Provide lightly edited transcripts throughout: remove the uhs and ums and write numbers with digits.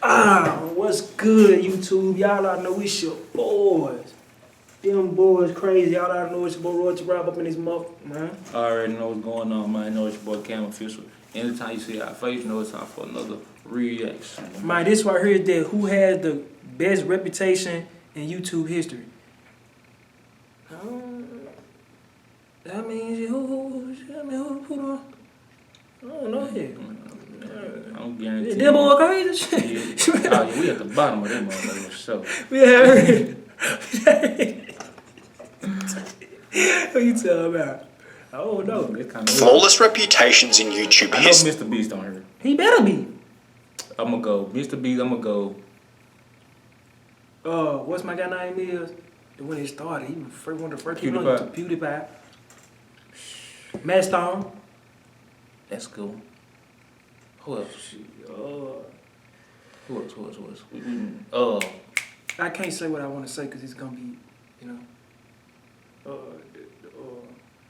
What's good, YouTube? Y'all already know it's your boys. Them boys crazy. Y'all already know it's your boy Royalty Rob up in this month, man. I already know what's going on, man. I know it's your boy Cam Official. Anytime you see our face, you know it's time for another reaction. Man, this right here is that who has the best reputation in YouTube history. That means who don't? I don't know here. I don't guarantee. Them boy crazy. Yeah, we at the bottom of that motherfucker, so. Yeah. What you talking about? I don't know. Flawless reputations in YouTube I know Mr. Beast on here. He better be. I'm gonna go. Mr. Beast, I'm gonna go. What's my guy name is? When it started, he was one of the first PewDiePie. people. PewDiePie. Matt Stone. That's cool. Who else? Who else? I can't say what I want to say because it's gonna be, you know.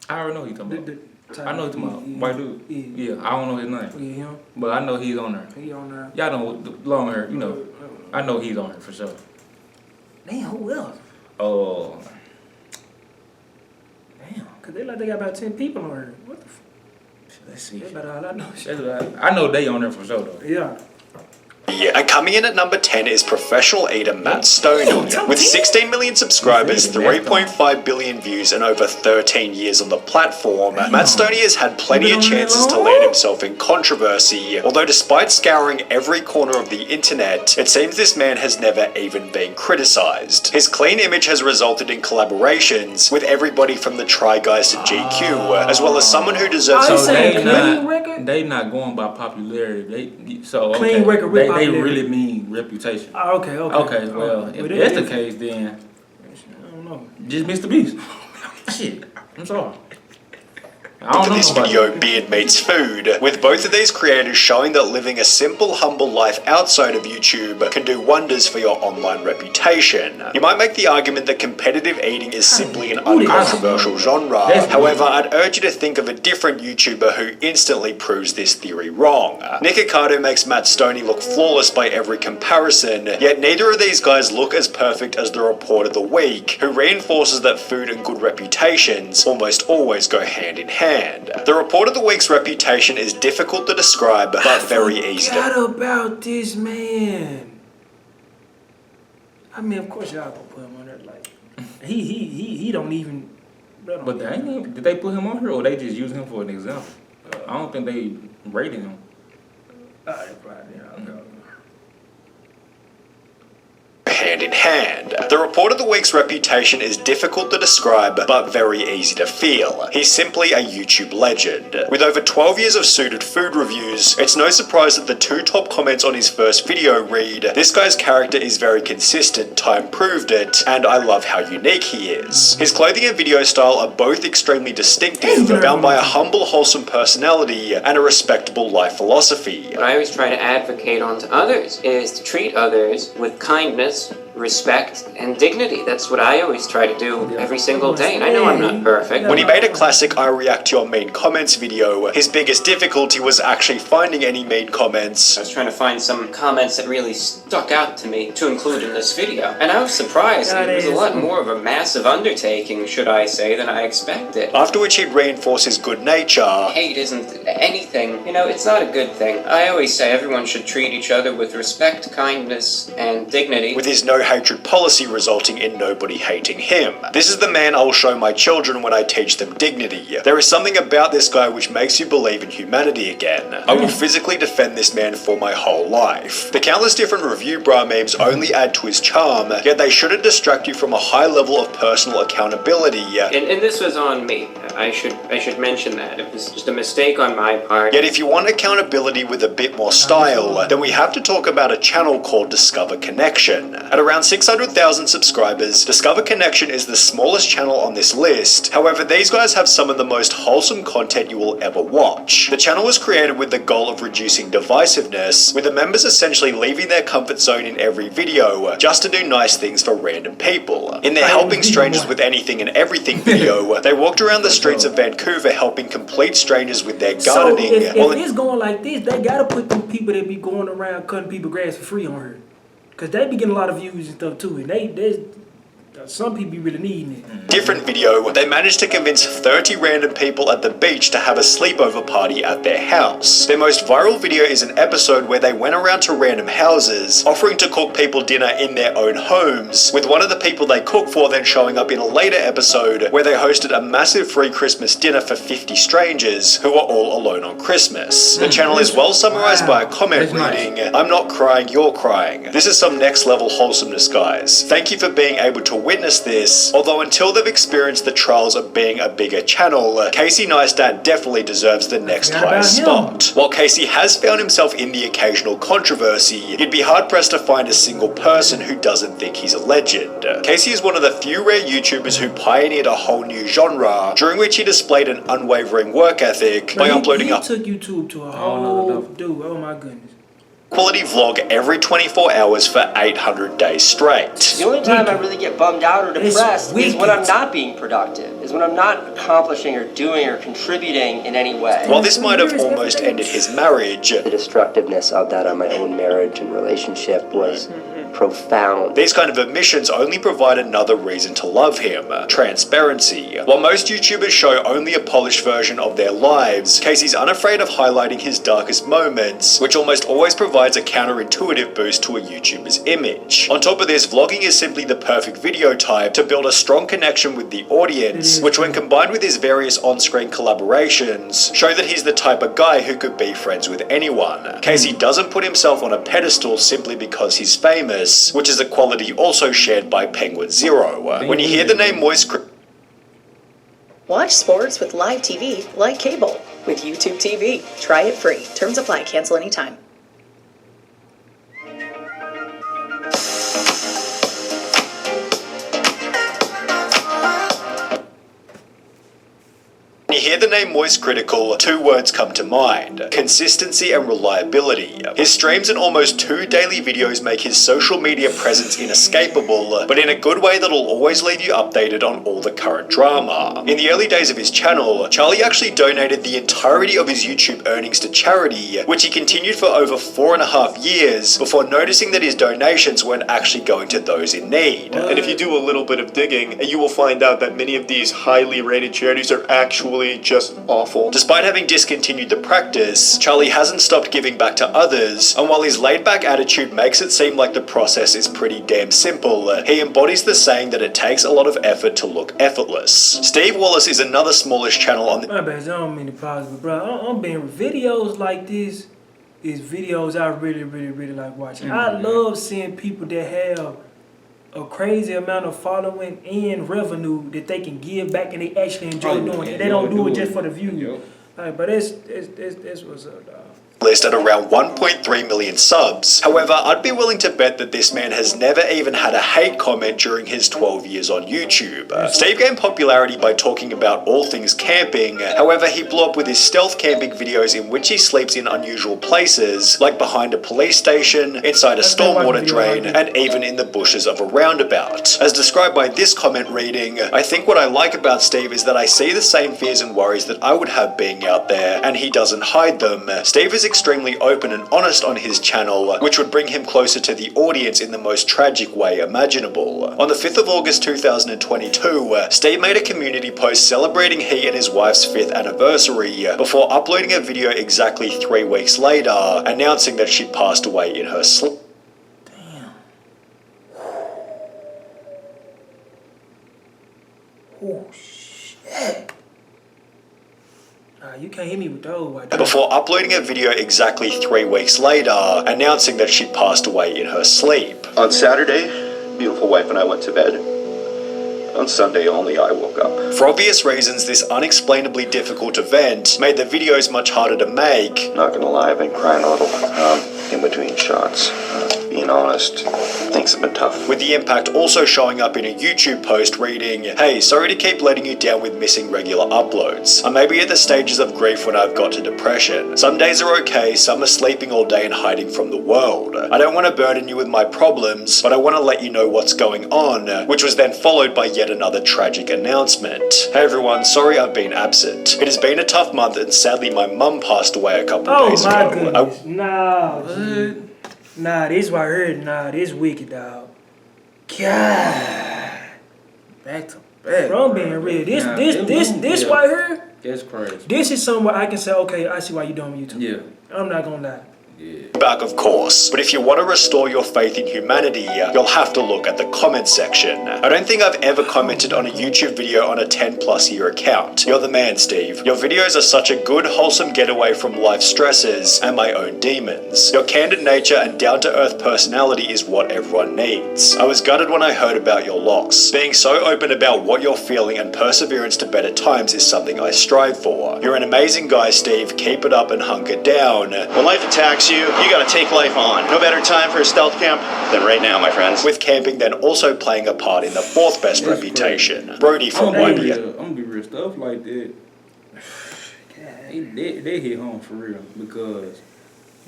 I already know who you talking about. I know he's talking about white dude. Yeah. I don't know his name. Yeah, him. But I know he's on there. He on there. Y'all know long hair, you know. I know he's on there for sure. Damn, who else? Oh. Damn, cause they got about 10 people on here. What the? Let's see. That's about all I know. I know they on there for sure though. Yeah. And coming in at number 10 is professional eater Matt Stoney. With 16 million subscribers, 3.5 billion views, and over 13 years on the platform, Matt Stoney has had plenty of chances to land himself in controversy. Although despite scouring every corner of the internet, it seems this man has never even been criticized. His clean image has resulted in collaborations with everybody from the Try Guys to GQ, as well as someone who deserves they not going by popularity. Clean record with they really mean reputation. Okay. Okay, well, if that's the case, then I don't know. Just Mr. Beast. Shit, I'm sorry. Look at this video, Beard Meets Food, with both of these creators showing that living a simple, humble life outside of YouTube can do wonders for your online reputation. You might make the argument that competitive eating is simply an uncontroversial genre. However, I'd urge you to think of a different YouTuber who instantly proves this theory wrong. Nick Ocado makes Matt Stoney look flawless by every comparison, yet neither of these guys look as perfect as the Report of the Week, who reinforces that food and good reputations almost always go hand in hand. The Report of the Week's reputation is difficult to describe, but very easy to... I forgot about this man. I mean, of course y'all gonna put him on there. Like, he don't even... But did they put him on here, or they just use him for an example? I don't think they rated him. Hand in hand. The Report of the Week's reputation is difficult to describe, but very easy to feel. He's simply a YouTube legend. With over 12 years of suited food reviews, it's no surprise that the two top comments on his first video read, "This guy's character is very consistent, time proved it, and I love how unique he is." His clothing and video style are both extremely distinctive, bound by a humble, wholesome personality and a respectable life philosophy. What I always try to advocate onto others is to treat others with kindness, respect, and dignity. That's what I always try to do every single day, and I know I'm not perfect. When he made a classic I React to Your Mean Comments video, his biggest difficulty was actually finding any mean comments. I was trying to find some comments that really stuck out to me to include in this video, and I was surprised. It was a lot more of a massive undertaking, should I say, than I expected. After which he'd reinforce his good nature. Hate isn't anything. You know, it's not a good thing. I always say everyone should treat each other with respect, kindness, and dignity. With his no hatred policy resulting in nobody hating him. This is the man I'll show my children when I teach them dignity. There is something about this guy which makes you believe in humanity again. I will physically defend this man for my whole life. The countless different review bra memes only add to his charm, yet they shouldn't distract you from a high level of personal accountability. And this was on me. I should mention that. It was just a mistake on my part. Yet if you want accountability with a bit more style, then we have to talk about a channel called Discover Connection. At around around 600,000 subscribers, Discover Connection is the smallest channel on this list. However, these guys have some of the most wholesome content you will ever watch. The channel was created with the goal of reducing divisiveness, with the members essentially leaving their comfort zone in every video just to do nice things for random people. In their Helping Strangers with Anything and Everything video, they walked around the streets of Vancouver helping complete strangers with their gardening. So if it's going like this, they gotta put them people that be going around cutting people grass for free on her, cause they be getting a lot of views and stuff too, and some people be really needing it. Different video, they managed to convince 30 random people at the beach to have a sleepover party at their house. Their most viral video is an episode where they went around to random houses, offering to cook people dinner in their own homes, with one of the people they cooked for then showing up in a later episode where they hosted a massive free Christmas dinner for 50 strangers who were all alone on Christmas. The channel is well summarized by a comment reading, "I'm not crying, you're crying. This is some next level wholesomeness, guys. Thank you for being able to witness this, although until they've experienced the trials of being a bigger channel, Casey Neistat definitely deserves the next highest spot." While Casey has found himself in the occasional controversy, you'd be hard pressed to find a single person who doesn't think he's a legend. Casey is one of the few rare YouTubers who pioneered a whole new genre, during which he displayed an unwavering work ethic by uploading He took YouTube to a whole dude. Oh my goodness. quality vlog every 24 hours for 800 days straight. The only time I really get bummed out or depressed is when I'm not being productive, is when I'm not accomplishing or doing or contributing in any way. While this might have almost ended his marriage, the destructiveness of that on my own marriage and relationship was profound. these kind of admissions only provide another reason to love him: transparency. While most YouTubers show only a polished version of their lives, Casey's unafraid of highlighting his darkest moments, which almost always provides a counterintuitive boost to a YouTuber's image. On top of this, vlogging is simply the perfect video type to build a strong connection with the audience, which when combined with his various on-screen collaborations, show that he's the type of guy who could be friends with anyone. Casey doesn't put himself on a pedestal simply because he's famous, which is a quality also shared by Penguin Zero. When you hear the name Moist... Watch sports with live TV like cable with YouTube TV. Try it free. Terms apply. Cancel anytime. When you hear the name Moist Critical, two words come to mind: consistency and reliability. His streams and almost 2 daily videos make his social media presence inescapable, but in a good way that'll always leave you updated on all the current drama. In the early days of his channel, Charlie actually donated the entirety of his YouTube earnings to charity, which he continued for over 4.5 years before noticing that his donations weren't actually going to those in need. And if you do a little bit of digging, you will find out that many of these highly rated charities are actually just awful. Despite having discontinued the practice, Charlie hasn't stopped giving back to others, and while his laid-back attitude makes it seem like the process is pretty damn simple, he embodies the saying that it takes a lot of effort to look effortless. Steve Wallace is another smallish channel on the... My bad, I don't mean to pause, but bro, I'm being videos like this is videos I really like watching. I love seeing people that have a crazy amount of following and revenue that they can give back, and they actually enjoy doing it. They don't do it just for the views. Like, but it's what's up, dog. List at around 1.3 million subs. However, I'd be willing to bet that this man has never even had a hate comment during his 12 years on YouTube. Steve gained popularity by talking about all things camping. However, he blew up with his stealth camping videos in which he sleeps in unusual places, like behind a police station, inside a stormwater drain, and even in the bushes of a roundabout. As described by this comment reading, "I think what I like about Steve is that I see the same fears and worries that I would have being out there, and he doesn't hide them. Steve is extremely open and honest on his channel, which would bring him closer to the audience in the most tragic way imaginable." On the 5th of August 2022, Steve made a community post celebrating he and his wife's 5th anniversary, before uploading a video exactly 3 weeks later, announcing that she passed away in her sleep. Damn. Oh shit. You can't hit me with those white Before uploading a video exactly 3 weeks later, announcing that she passed away in her sleep. On Saturday, beautiful wife and I went to bed. On Sunday only, I woke up. For obvious reasons, this unexplainably difficult event made the videos much harder to make. Not gonna lie, I've been crying a little in between shots. Being being honest, things have been tough. With the impact also showing up in a YouTube post reading, "Hey, sorry to keep letting you down with missing regular uploads. I may be at the stages of grief when I've got to depression. Some days are okay, some are sleeping all day and hiding from the world. I don't want to burden you with my problems, but I want to let you know what's going on," which was then followed by yet another tragic announcement. "Hey everyone, sorry I've been absent. It has been a tough month and sadly my mum passed away a couple of days ago." Oh my goodness. Nah, G. Nah, this what I heard. Nah, this wicked, dog. God. Back to back. Bro, I'm being real. This what I heard. That's crazy. This is somewhere I can say, okay, I see why you doing YouTube. Yeah. I'm not gonna lie. Back, of course. But if you want to restore your faith in humanity, you'll have to look at the comment section. I don't think I've ever commented on a YouTube video on a 10+ year account. You're the man, Steve. Your videos are such a good, wholesome getaway from life stresses and my own demons. Your candid nature and down-to-earth personality is what everyone needs. I was gutted when I heard about your loss. Being so open about what you're feeling and perseverance to better times is something I strive for. You're an amazing guy, Steve. Keep it up and hunker down. When life attacks you gotta take life on. No better time for a stealth camp than right now, my friends. With camping then also playing a part in the 4th best reputation. Brody from YBS. I'm gonna be real, stuff like that. They hit home for real, because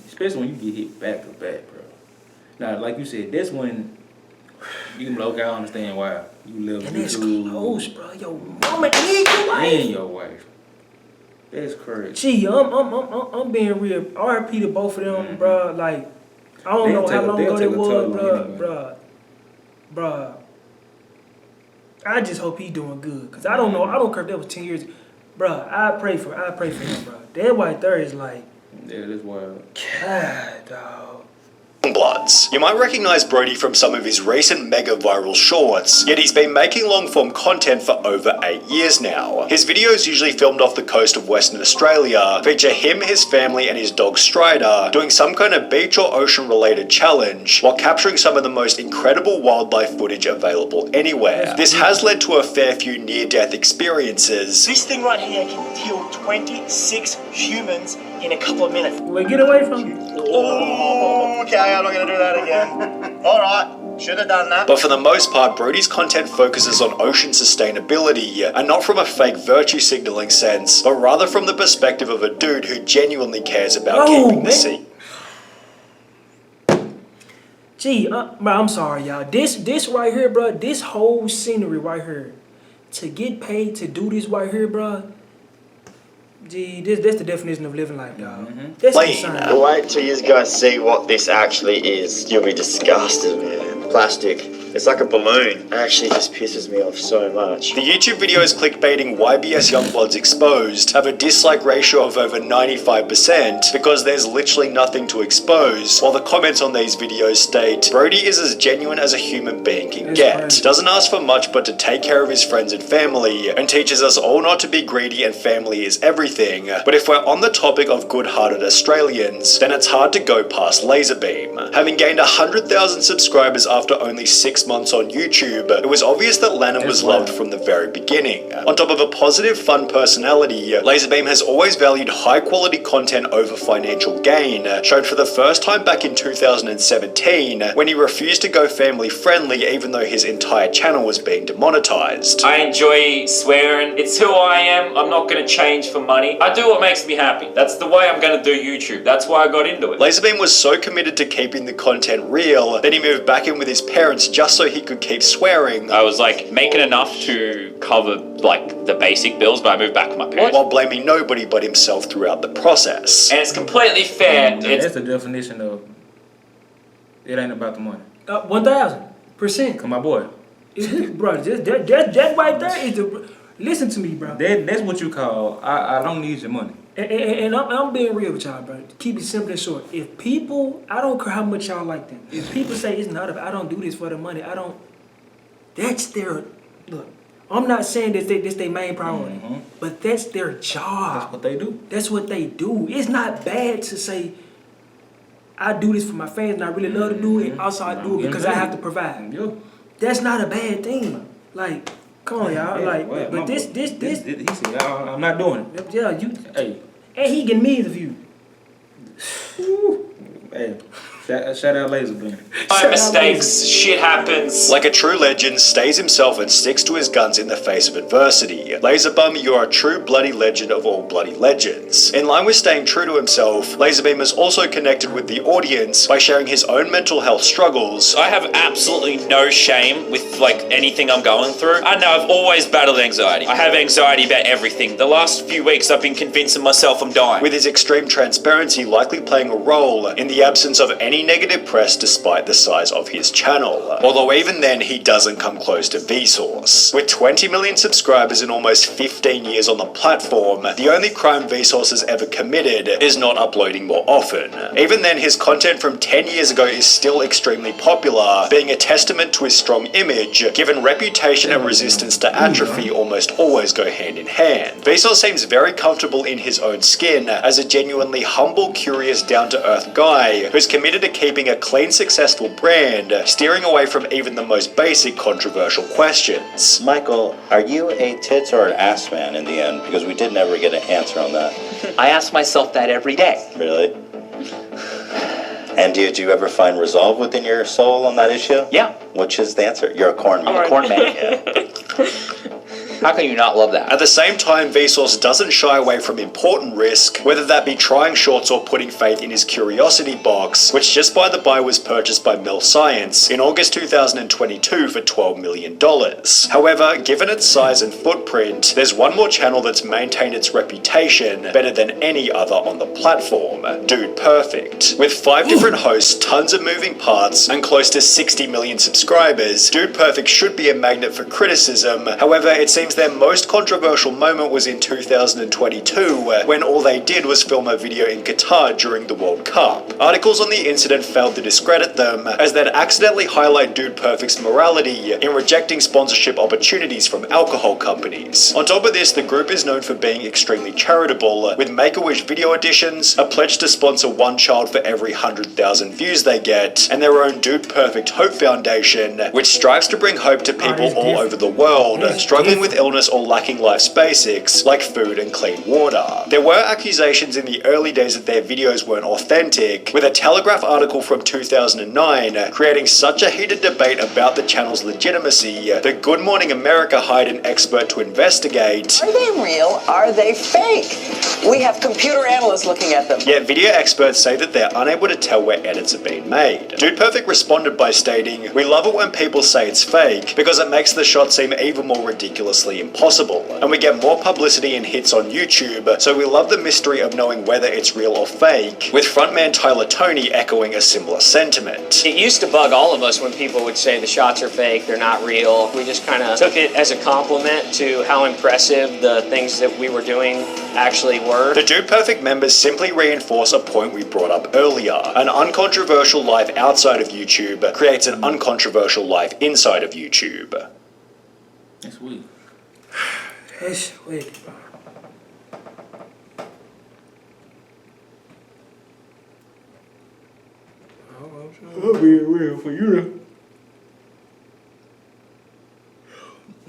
especially when you get hit back to back, bro. Now, like you said, that's when you can be like, okay, I understand why you live and it's close, bro. Your mama and your wife. And your wife. That's crazy. Gee, I'm being real. R.I.P to both of them, bro. Like, I don't know how long ago it was, bro. I just hope he doing good, cause I don't know. I don't care if that was 10 years, bro. I pray for him, bro. That right there is like, yeah, that's wild. God, dog. Bloods. You might recognize Brody from some of his recent mega viral shorts, yet he's been making long form content for over 8 years now. His videos, usually filmed off the coast of Western Australia, feature him, his family and his dog Strider doing some kind of beach or ocean related challenge while capturing some of the most incredible wildlife footage available anywhere. This has led to a fair few near-death experiences. This thing right here can kill 26 humans in a couple of minutes. Wait, get away from me. Oh, okay, I'm not gonna do that again. Alright, should have done that. But for the most part, Brody's content focuses on ocean sustainability, and not from a fake virtue signaling sense, but rather from the perspective of a dude who genuinely cares about keeping the sea. Gee, bro, I'm sorry, y'all. This right here, bro, this whole scenery right here, to get paid to do this right here, bro, gee, that's the definition of living life, dog. That's insane. Wait till you guys see what this actually is. You'll be disgusted, man. Plastic. It's like a balloon. It actually just pisses me off so much. The YouTube videos clickbaiting YBS Youngbloods Exposed have a dislike ratio of over 95% because there's literally nothing to expose, while the comments on these videos state, Brody is as genuine as a human being can get, doesn't ask for much but to take care of his friends and family, and teaches us all not to be greedy and family is everything. But if we're on the topic of good-hearted Australians, then it's hard to go past Laserbeam. Having gained 100,000 subscribers after only 6 months on YouTube, it was obvious that Lanham was loved from the very beginning. On top of a positive, fun personality, Laserbeam has always valued high-quality content over financial gain, showed for the first time back in 2017 when he refused to go family-friendly even though his entire channel was being demonetized. I enjoy swearing. It's who I am. I'm not going to change for money. I do what makes me happy. That's the way I'm going to do YouTube. That's why I got into it. Laserbeam was so committed to keeping the content real, then he moved back in with his parents just so he could keep swearing. I was like making enough to cover like the basic bills, but I moved back with my parents. While blaming nobody but himself throughout the process. And it's completely fair. That's the definition of it ain't about the money. 1,000%. Come my boy. Bro, that right there is the... Listen to me, bro. That's what you call, I don't need your money. And I'm being real with y'all, bro. Keep it simple and short. If people, I don't care how much y'all like them. If people say it's not, I don't do this for the money, that's their, look, I'm not saying that this their main priority, but that's their job. That's what they do. That's what they do. It's not bad to say, I do this for my fans and I really love to do it, and also I do it because I have to provide. Yeah. That's not a bad thing. Like, come on, y'all. Yeah, like, well, but this. He said, I'm not doing it. Yeah, you. Hey. And he getting millions of views. Hey. Shout out Laser Beam. My mistakes, shit happens. Like a true legend, stays himself and sticks to his guns in the face of adversity. Laserbum, you are a true bloody legend of all bloody legends. In line with staying true to himself, Laserbeam has also connected with the audience by sharing his own mental health struggles. I have absolutely no shame with like anything I'm going through. I know I've always battled anxiety. I have anxiety about everything. The last few weeks I've been convincing myself I'm dying. With his extreme transparency likely playing a role in the absence of any negative press despite the size of his channel. Although even then he doesn't come close to Vsauce. With 20 million subscribers and almost 15 years on the platform, the only crime Vsauce has ever committed is not uploading more often. Even then, his content from 10 years ago is still extremely popular, being a testament to his strong image, given reputation and resistance to atrophy almost always go hand in hand. Vsauce seems very comfortable in his own skin as a genuinely humble, curious, down-to-earth guy who's committed to keeping a clean, successful brand, steering away from even the most basic controversial questions. Michael, are you a tits or an ass man in the end? Because we did never get an answer on that. I ask myself that every day. Really? And did you ever find resolve within your soul on that issue? Yeah. Which is the answer? You're a corn man. I'm a corn man. Yeah. How can you not love that? At the same time, Vsauce doesn't shy away from important risk, whether that be trying shorts or putting faith in his curiosity box, which just by the by was purchased by Mel Science in August 2022 for $12 million. However, given its size and footprint, there's one more channel that's maintained its reputation better than any other on the platform, Dude Perfect. With 5 different hosts, tons of moving parts, and close to 60 million subscribers, Dude Perfect should be a magnet for criticism. However, it seems their most controversial moment was in 2022, when all they did was film a video in Qatar during the World Cup. Articles on the incident failed to discredit them, as they'd accidentally highlight Dude Perfect's morality in rejecting sponsorship opportunities from alcohol companies. On top of this, the group is known for being extremely charitable, with Make-A-Wish video editions, a pledge to sponsor one child for every 100,000 views they get, and their own Dude Perfect Hope Foundation, which strives to bring hope to people all over the world, struggling with illness or lacking life's basics, like food and clean water. There were accusations in the early days that their videos weren't authentic, with a Telegraph article from 2009 creating such a heated debate about the channel's legitimacy that Good Morning America hired an expert to investigate. Are they real? Are they fake? We have computer analysts looking at them. Yet video experts say that they're unable to tell where edits have been made. Dude Perfect responded by stating, "We love it when people say it's fake because it makes the shot seem even more ridiculously impossible, and we get more publicity and hits on YouTube, so we love the mystery of knowing whether it's real or fake," with frontman Tyler Toney echoing a similar sentiment. It used to bug all of us when people would say the shots are fake, they're not real. We just kind of took it as a compliment to how impressive the things that we were doing actually were. The Dude Perfect members simply reinforce a point we brought up earlier. An uncontroversial life outside of YouTube creates an uncontroversial life inside of YouTube. That's weak. That's weak. I'll be real for you.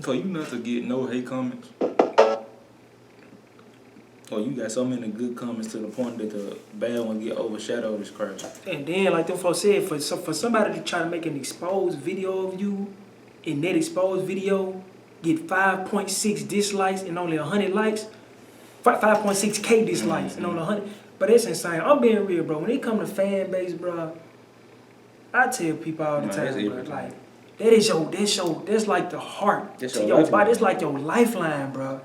For you not to get no hate comments. Or you got so many good comments to the point that the bad one get overshadowed is crazy. And then, like them folks said, for somebody to try to make an exposed video of you, in that exposed video, get 5.6 dislikes and only 100 likes, 5.6K dislikes and only 100. But that's insane. I'm being real, bro. When it come to fan base, bro, I tell people all the time, bro, like, that's like the heart to your body. It's like your lifeline, bro.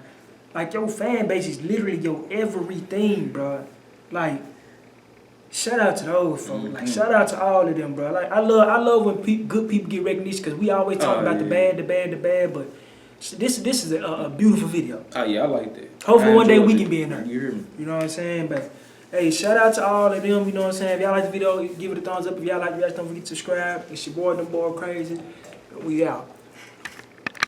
Like, your fan base is literally your everything, bro. Like, shout out to those folks. Like, shout out to all of them, bro. Like, I love when good people get recognition, because we always talk about the bad, but this is a beautiful video. Oh yeah, I like that. Hopefully one day we can be in there. You hear me? You know what I'm saying? But hey, shout out to all of them, you know what I'm saying? If y'all like the video, give it a thumbs up. If y'all like the rest, don't forget to subscribe. It's your boy, them boy crazy. We out.